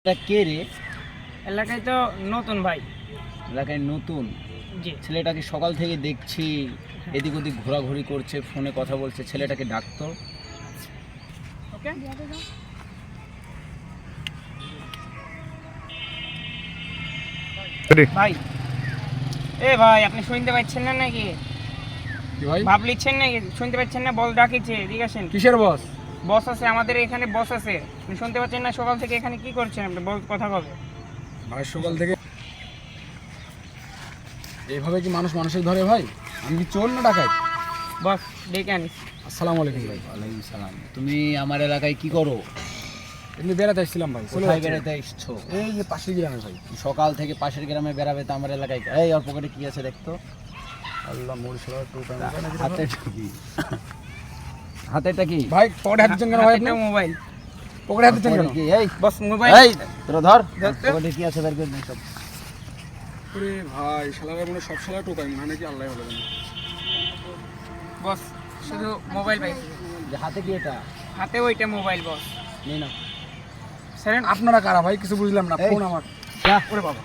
এটা কে রে? এলাকায় তো নতুন ভাই। এলাকায় নতুন? জি। ছেলেটাকে সকাল থেকে দেখছি এদিক ওদিক ঘোরাঘুরি করছে, ফোনে কথা বলছে, ছেলেটাকে ডাকতো। ওকে ভাই। ভাই আপনি শুনতে পাচ্ছেন না নাকি? কি ভাই? ভাব লিখছেন নাকি? শুনতে পাচ্ছেন না? বল ডাকিছে, এদিকে আসেন। কিসের বস? বস আছে আমাদের এখানে, বস আছে। আপনি শুনতে পাচ্ছেন না? সকাল থেকে এখানে কি করছেন আপনি? বল, কথা কবে? ভাই সকাল থেকে এইভাবে কি মানুষ মানুষের ধরে ভাই? আমি কি চোর না ডাকাত? বস ডেকে আনিস। আসসালামু আলাইকুম ভাই। ওয়ালাইকুম সালাম। তুমি আমার এলাকায় কি করো? এমনি বেড়াতে আসছিলাম ভাই। কোথায় বেড়াতে এসছো? এই যে পাশের গ্রামে ভাই। সকাল থেকে পাশের গ্রামে বেড়াবে তো আমার এলাকায়? এই ওর পকেটে কি আছে দেখতো? আল্লাহ মরিশালা টোকা। হাতে কি? হাতেটা কি? ভাই পকেটে হাত দিচ্ছেন কেন ভাই আপনি? একটা মোবাইল। পকেটে হাত দিচ্ছেন কেন? কি? এই বস মোবাইল। এই তোরা ধর, দেখতো? পকেটে কি আছে বের করে নে সব। ওরে ভাই শালারা মনে সব শালা টোকাই মনে হয় নাকি আল্লাহ ভালো জানে। বস শুধু মোবাইল পাই। যে হাতে কি এটা? হাতে ওইটা মোবাইল বস। নে না। স্যার আপনারা কারা ভাই? কিছু বুঝলাম না। এই। ফোন আমার। যা। ওরে বাবা।